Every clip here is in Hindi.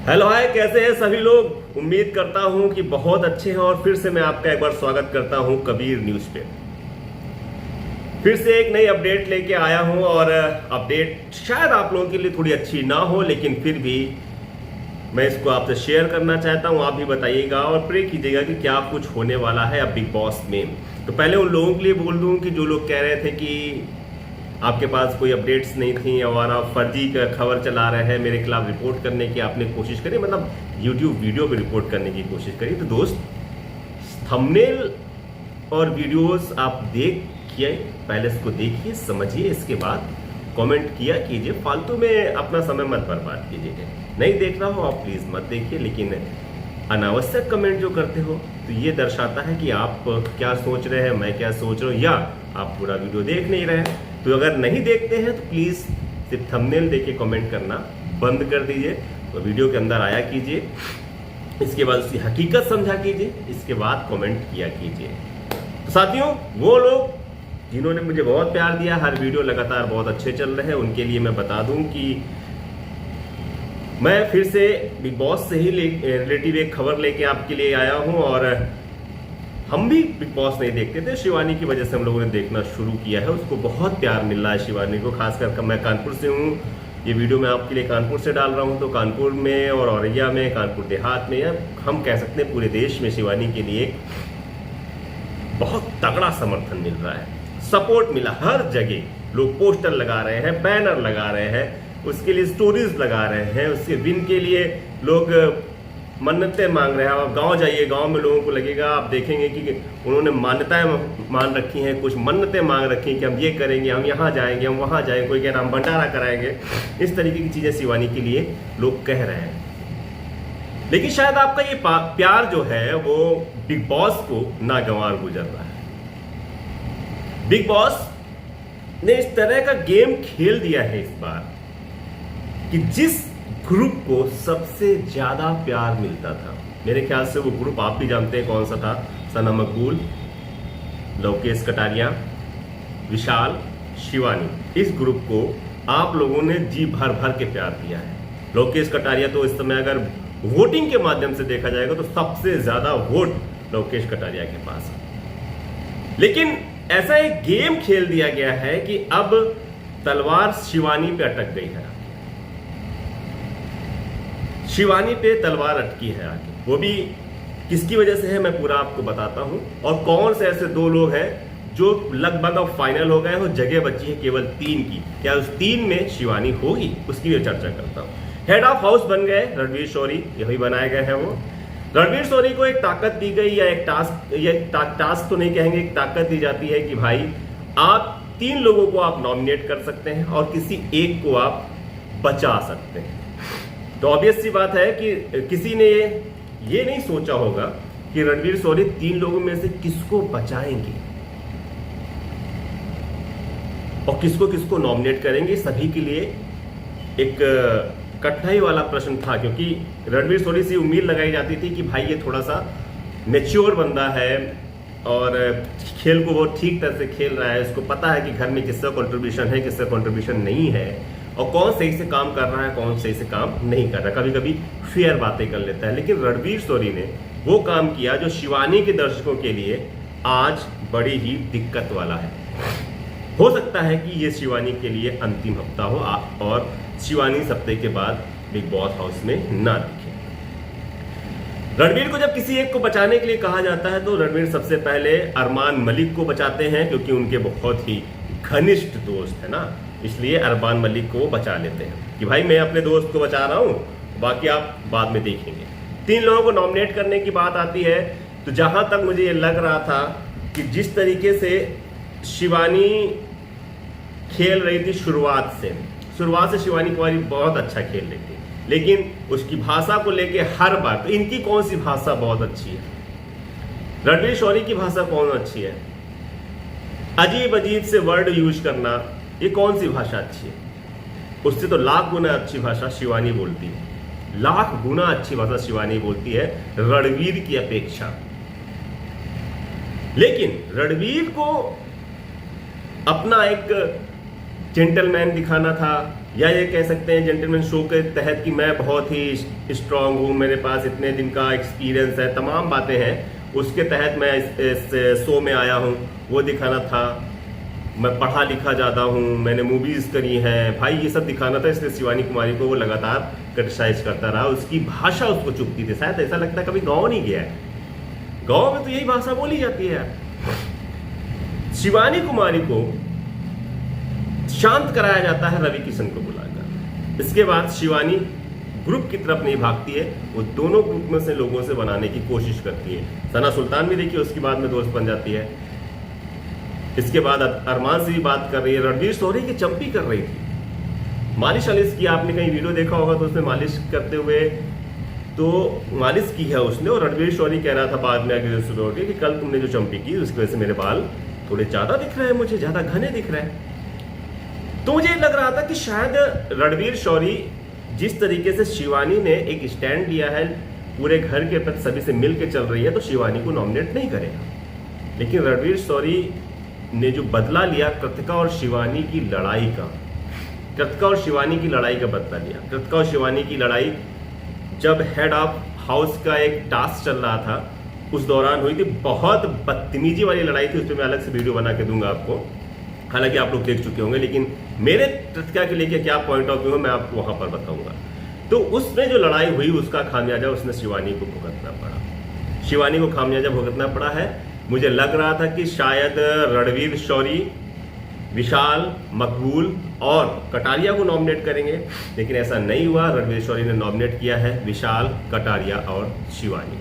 हेलो हाय, कैसे हैं सभी लोग। उम्मीद करता हूं कि बहुत अच्छे हैं और फिर से मैं आपका एक बार स्वागत करता हूं कबीर न्यूज पे। फिर से एक नई अपडेट लेके आया हूं और अपडेट शायद आप लोगों के लिए थोड़ी अच्छी ना हो, लेकिन फिर भी मैं इसको आपसे शेयर करना चाहता हूं। आप भी बताइएगा और प्रे कीजिएगा कि क्या कुछ होने वाला है अब बिग बॉस में। तो पहले उन लोगों के लिए बोल दूं कि जो लोग कह रहे थे कि आपके पास कोई अपडेट्स नहीं थी और आप फर्जी का खबर चला रहे हैं, मेरे खिलाफ रिपोर्ट करने की आपने कोशिश करी, मतलब यूट्यूब वीडियो पे रिपोर्ट करने की कोशिश करी। तो दोस्त, थंबनेल और वीडियोस आप देखिए, पहले इसको देखिए, समझिए, इसके बाद कमेंट किया कीजिए। फालतू में अपना समय मत बर्बाद कीजिए। नहीं देखना हो आप प्लीज मत देखिए, लेकिन अनावश्यक कमेंट जो करते हो तो ये दर्शाता है कि आप क्या सोच रहे हैं, मैं क्या सोच रहा हूँ, या आप पूरा वीडियो देख नहीं रहे हैं। तो अगर नहीं देखते हैं तो प्लीज सिर्फ थंबनेल देख के कमेंट करना बंद कर दीजिए। तो वीडियो के अंदर आया कीजिए, इसके बाद उसकी हकीकत समझा कीजिए, इसके बाद कमेंट किया कीजिए। तो साथियों, वो लोग जिन्होंने मुझे बहुत प्यार दिया, हर वीडियो लगातार बहुत अच्छे चल रहे हैं, उनके लिए मैं बता दूं कि मैं फिर से बिग बॉस से ही रिलेटिव एक खबर लेके आपके लिए आया हूं। और हम भी बिग बॉस नहीं देखते थे, शिवानी की वजह से हम लोगों ने देखना शुरू किया है। उसको बहुत प्यार मिल रहा है शिवानी को, खासकर मैं कानपुर से हूँ। ये वीडियो मैं आपके लिए कानपुर से डाल रहा हूँ, तो कानपुर में और औरैया में, कानपुर देहात में, या हम कह सकते हैं पूरे देश में शिवानी के लिए बहुत तगड़ा समर्थन मिल रहा है, सपोर्ट मिला। हर जगह लोग पोस्टर लगा रहे हैं, बैनर लगा रहे हैं, उसके लिए स्टोरीज लगा रहे हैं, उसके विन के लिए लोग मन्नतें मांग रहे हैं। आप गांव जाइए, गांव में लोगों को लगेगा, आप देखेंगे कि उन्होंने मान्यताएं मान रखी हैं, कुछ मन्नतें मांग रखी हैं कि हम ये करेंगे, हम यहाँ जाएंगे, हम वहाँ जाएंगे, कोई कह रहा हम भंडारा कराएंगे। इस तरीके की चीजें शिवानी के लिए लोग कह रहे हैं। लेकिन शायद आपका ये प्यार जो है वो बिग बॉस को नागवार गुजर रहा है। बिग बॉस ने इस तरह का गेम खेल दिया है इस बार कि जिस ग्रुप को सबसे ज्यादा प्यार मिलता था, मेरे ख्याल से वो ग्रुप आप भी जानते हैं कौन सा था। सना मकबूल, लोकेश कटारिया, विशाल, शिवानी। इस ग्रुप को आप लोगों ने जी भर भर के प्यार दिया है। लोकेश कटारिया तो इस समय अगर वोटिंग के माध्यम से देखा जाएगा तो सबसे ज्यादा वोट लोकेश कटारिया के पास है। लेकिन ऐसा एक गेम खेल दिया गया है कि अब तलवार शिवानी पे अटक गई है। शिवानी पे तलवार अटकी है आगे। वो भी किसकी वजह से है मैं पूरा आपको बताता हूं, और कौन से ऐसे दो लोग हैं जो लगभग अब फाइनल हो गए हो। जगह बची है केवल 3 की। क्या उस 3 में शिवानी होगी, उसकी भी चर्चा करता हूं। हेड ऑफ हाउस बन गए रणवीर शौरी, यही बनाए गए हैं वो। रणवीर शौरी को एक ताकत दी गई, या एक टास्क तो नहीं कहेंगे, एक ताकत दी जाती है कि भाई आप 3 लोगों को आप नॉमिनेट कर सकते हैं और किसी एक को आप बचा सकते हैं। तो ऑब्वियस सी बात है कि किसी ने ये नहीं सोचा होगा कि रणवीर शौरी 3 लोगों में से किसको बचाएंगे और किसको किसको नॉमिनेट करेंगे। सभी के लिए एक कठिनाई वाला प्रश्न था, क्योंकि रणवीर शौरी से उम्मीद लगाई जाती थी कि भाई ये थोड़ा सा मैच्योर बंदा है और खेल को वो ठीक तरह से खेल रहा है, उसको पता है कि घर में किसका कंट्रीब्यूशन है, किसका कंट्रीब्यूशन नहीं है, और कौन सही से काम कर रहा है, कौन सही से काम नहीं कर रहा। कभी कभी फेयर बातें कर लेता है। लेकिन रणवीर शौरी ने वो काम किया जो शिवानी के दर्शकों के लिए आज बड़ी ही दिक्कत वाला है। हो सकता है कि ये शिवानी के लिए अंतिम हफ्ता हो और शिवानी इस हफ्ते के बाद बिग बॉस हाउस में ना दिखे। रणवीर को जब किसी एक को बचाने के लिए कहा जाता है तो रणवीर सबसे पहले अरमान मलिक को बचाते हैं, क्योंकि उनके बहुत ही घनिष्ठ दोस्त है ना, इसलिए अरमान मलिक को बचा लेते हैं कि भाई मैं अपने दोस्त को बचा रहा हूं, बाकी आप बाद में देखेंगे। 3 लोगों को नॉमिनेट करने की बात आती है तो जहां तक मुझे ये लग रहा था कि जिस तरीके से शिवानी खेल रही थी शुरुआत से शिवानी कुमारी बहुत अच्छा खेल रही थी, लेकिन उसकी भाषा को लेके हर बार, तो इनकी कौन सी भाषा बहुत अच्छी है, रणवीर शौरी की भाषा कौन अच्छी है, अजीब अजीब से वर्ड यूज करना, ये कौन सी भाषा अच्छी है। उससे तो लाख गुना अच्छी भाषा शिवानी बोलती है, लाख गुना अच्छी भाषा शिवानी बोलती है रणवीर की अपेक्षा। लेकिन रणवीर को अपना एक जेंटलमैन दिखाना था, या ये कह सकते हैं जेंटलमैन शो के तहत कि मैं बहुत ही स्ट्रांग हूँ, मेरे पास इतने दिन का एक्सपीरियंस है, तमाम बातें हैं, उसके तहत मैं इस शो में आया हूँ, वो दिखाना था। मैं पढ़ा लिखा ज़्यादा हूँ, मैंने मूवीज़ करी हैं, भाई ये सब दिखाना था। इसलिए शिवानी कुमारी को वो लगातार क्रिटिसाइज करता रहा। उसकी भाषा उसको चुभती थी, शायद ऐसा लगता है कभी गाँव नहीं गया है, गाँव में तो यही भाषा बोली जाती है। शिवानी कुमारी को शांत कराया जाता है रवि किशन को बुलाकर। इसके बाद शिवानी ग्रुप की तरफ नहीं भागती है, वो दोनों ग्रुप में से लोगों से बनाने की कोशिश करती है। सना सुल्तान भी देखिए उसके बाद में दोस्त बन जाती है। इसके बाद अरमान से भी बात कर रही है, रणवीर शौरी की चंपी कर रही थी। मालिश वालिश की आपने कहीं वीडियो देखा होगा तो उसमें मालिश करते हुए तो मालिश की है उसने, और रणवीर शौरी कह रहा था बाद में आगे सुबह उठ के कि कल तुमने जो चंपी की उसकी वजह से मेरे बाल थोड़े ज़्यादा दिख रहे हैं, मुझे ज़्यादा घने दिख रहे हैं। तो मुझे लग रहा था कि शायद रणवीर शौरी जिस तरीके से शिवानी ने एक स्टैंड लिया है, पूरे घर के प्रति सभी से मिल के चल रही है, तो शिवानी को नॉमिनेट नहीं करेगा। लेकिन रणवीर शौरी ने जो बदला लिया कृतिका और शिवानी की लड़ाई का, कृतिका और शिवानी की लड़ाई का बदला लिया। कृतिका और शिवानी की लड़ाई जब हेड ऑफ हाउस का एक टास्क चल रहा था उस दौरान हुई थी। बहुत बदतमीजी वाली लड़ाई थी, उस पर मैं अलग से वीडियो बना के दूंगा आपको, हालांकि आप लोग देख चुके होंगे, लेकिन मेरे कृतिका के लेके क्या पॉइंट ऑफ व्यू है मैं आपको वहां पर बताऊंगा। तो उसमें जो लड़ाई हुई उसका खामियाजा उसने शिवानी को भुगतना पड़ा, शिवानी को खामियाजा भुगतना पड़ा है। मुझे लग रहा था कि शायद रणवीर शौरी, विशाल, मकबूल और कटारिया को नॉमिनेट करेंगे, लेकिन ऐसा नहीं हुआ। रणवीर शौरी ने नॉमिनेट किया है विशाल, कटारिया और शिवानी।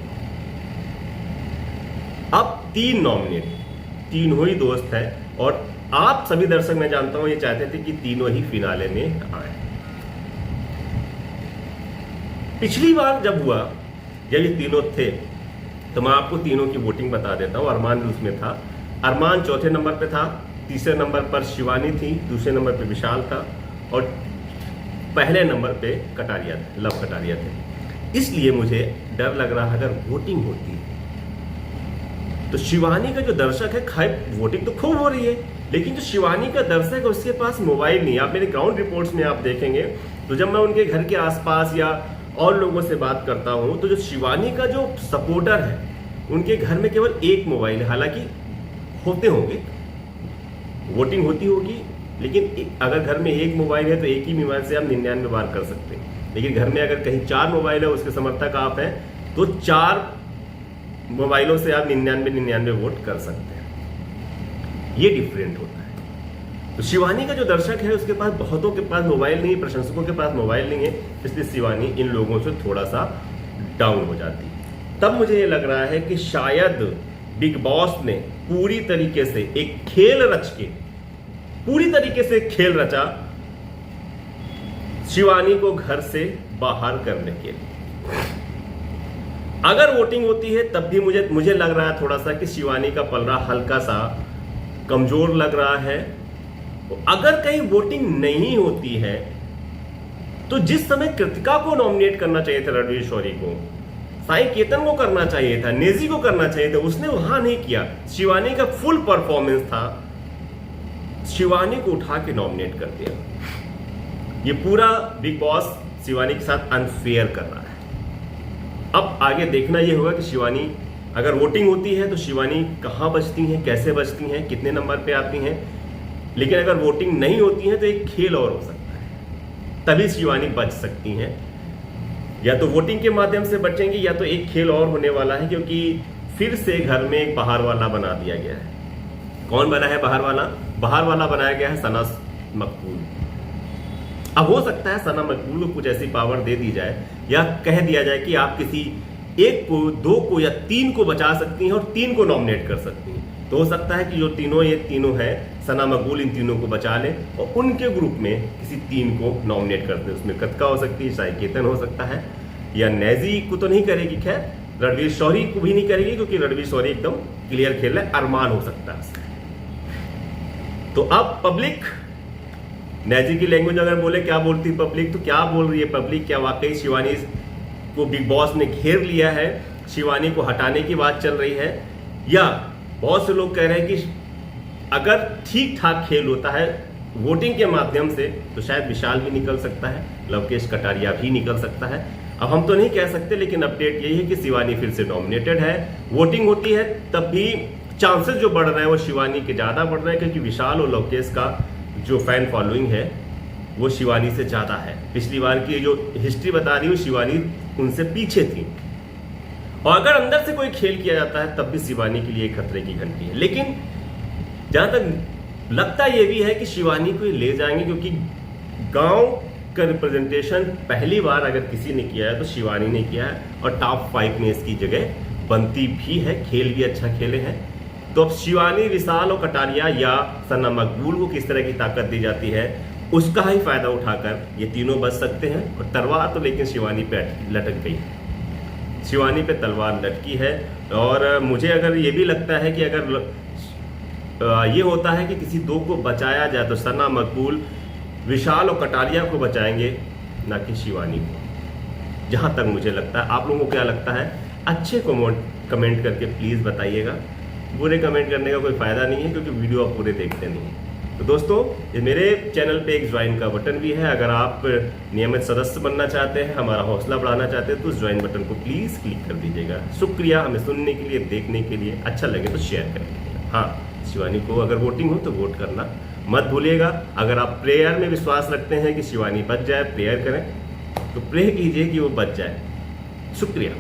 अब 3 नॉमिनेट, तीनों ही दोस्त है, और आप सभी दर्शक मैं जानता हूं ये चाहते थे कि तीनों ही फिनाले में आए। पिछली बार जब हुआ, जब ये तीनों थे, तो मैं आपको तीनों की वोटिंग बता देता हूं। अरमान भी उसमें था। अरमान चौथे नंबर पे था, तीसरे नंबर पर शिवानी थी, दूसरे नंबर पे विशाल था, और पहले नंबर पे कटारिया थे, लव कटारिया थे। इसलिए मुझे डर लग रहा है अगर वोटिंग होती है तो शिवानी का जो दर्शक है, खाए वोटिंग तो खूब हो रही है, लेकिन जो शिवानी का दर्शक है उसके पास मोबाइल नहीं है। आप मेरे ग्राउंड रिपोर्ट्स में आप देखेंगे तो जब मैं उनके घर के आसपास या और लोगों से बात करता हूं तो जो शिवानी का जो सपोर्टर है उनके घर में केवल एक मोबाइल है। हालांकि होते होंगे, वोटिंग होती होगी, लेकिन अगर घर में एक मोबाइल है तो एक ही मोबाइल से आप 99 बार कर सकते हैं। लेकिन घर में अगर कहीं 4 मोबाइल है, उसके समर्थक आप हैं, तो 4 मोबाइलों से आप 99 वोट कर सकते हैं। ये डिफरेंट होता है। तो शिवानी का जो दर्शक है उसके पास, बहुतों के पास मोबाइल नहीं है, प्रशंसकों के पास मोबाइल नहीं है, इसलिए शिवानी इन लोगों से थोड़ा सा डाउन हो जाती है। तब मुझे ये लग रहा है कि शायद बिग बॉस ने पूरी तरीके से एक खेल रच के, पूरी तरीके से खेल रचा शिवानी को घर से बाहर करने के लिए। अगर वोटिंग होती है तब भी मुझे लग रहा है थोड़ा सा कि शिवानी का पलड़ा हल्का सा कमजोर लग रहा है। अगर कहीं वोटिंग नहीं होती है तो जिस समय कृतिका को नॉमिनेट करना चाहिए था, रणवीर शौरी को, साई केतन को करना चाहिए था, नेजी को करना चाहिए था, उसने वहां नहीं किया। शिवानी का फुल परफॉर्मेंस था, शिवानी को उठा के नॉमिनेट कर दिया। ये पूरा बिग बॉस शिवानी के साथ अनफेयर कर रहा है। अब आगे देखना यह होगा कि शिवानी, अगर वोटिंग होती है तो शिवानी कहां बचती हैं, कैसे बचती हैं, कितने नंबर पे आती हैं। लेकिन अगर वोटिंग नहीं होती है तो एक खेल और हो सकता है, तभी शिवानी बच सकती हैं। या तो वोटिंग के माध्यम से बचेंगी या तो एक खेल और होने वाला है, क्योंकि फिर से घर में एक बाहर वाला बना दिया गया है। कौन बना है बाहर वाला? बाहर वाला बनाया गया है सना मकबूल। अब हो सकता है सना मकबूल को कुछ ऐसी पावर दे दी जाए या कह दिया जाए कि आप किसी एक को, 2 को या 3 को बचा सकती हैं और 3 को नॉमिनेट कर सकती हैं। तो हो सकता है कि जो ये तीनों है, सना मकबूल इन तीनों को बचा ले और उनके ग्रुप में किसी 3 को नॉमिनेट कर दे। उसमें कृतिका हो सकती है, साई केतन हो सकता है, या नेजी को तो नहीं करेगी, खैर रणवीर शौरी को भी नहीं करेगी क्योंकि रणवीर शौरी एकदम क्लियर खेल है। अरमान हो सकता है। तो अब पब्लिक, नेजी की लैंग्वेज अगर बोले क्या बोलती है पब्लिक, तो क्या बोल रही है पब्लिक? क्या वाकई शिवानी को बिग बॉस ने घेर लिया है, शिवानी को हटाने की बात चल रही है? या बहुत से लोग कह रहे हैं कि अगर ठीक ठाक खेल होता है वोटिंग के माध्यम से तो शायद विशाल भी निकल सकता है, लवकेश कटारिया भी निकल सकता है। अब हम तो नहीं कह सकते, लेकिन अपडेट यही है कि शिवानी फिर से नॉमिनेटेड है। वोटिंग होती है तब भी चांसेस जो बढ़ रहे हैं वो शिवानी के ज़्यादा बढ़ रहे हैं, क्योंकि विशाल और लवकेश का जो फैन फॉलोइंग है वो शिवानी से ज़्यादा है। पिछली बार की जो हिस्ट्री बता रही हूँ, शिवानी उनसे पीछे थी। और अगर अंदर से कोई खेल किया जाता है तब भी शिवानी के लिए खतरे की घंटी है। लेकिन जहां तक लगता ये भी है कि शिवानी को ले जाएंगे, क्योंकि गांव का रिप्रेजेंटेशन पहली बार अगर किसी ने किया है तो शिवानी ने किया है, और टॉप 5 में इसकी जगह बनती भी है। खेल भी अच्छा खेले हैं। तो अब शिवानी, विशाल और कटारिया या सना मकबूल को किस तरह की ताकत दी जाती है, उसका ही फायदा उठाकर ये तीनों बच सकते हैं। और तलवार तो लेकिन शिवानी पे लटक गई है, शिवानी पे तलवार लटकी है। और मुझे अगर ये भी लगता है कि अगर ये होता है कि किसी दो को बचाया जाए तो सना मकबूल, विशाल और कटारिया को बचाएंगे, ना कि शिवानी को। जहां तक मुझे लगता है, आप लोगों को क्या लगता है? अच्छे कमेंट करके प्लीज़ बताइएगा। बुरे कमेंट करने का कोई फ़ायदा नहीं है, क्योंकि वीडियो आप पूरे देखते नहीं हैं। तो दोस्तों, ये मेरे चैनल पे एक ज्वाइन का बटन भी है। अगर आप नियमित सदस्य बनना चाहते हैं, हमारा हौसला बढ़ाना चाहते हैं, तो उस ज्वाइन बटन को प्लीज़ क्लिक कर दीजिएगा। शुक्रिया हमें सुनने के लिए, देखने के लिए। अच्छा लगे तो शेयर करें। हाँ, शिवानी को अगर वोटिंग हो तो वोट करना मत भूलिएगा। अगर आप प्रेयर में विश्वास रखते हैं कि शिवानी बच जाए, प्रेयर करें, तो प्रे कीजिए कि वो बच जाए। शुक्रिया।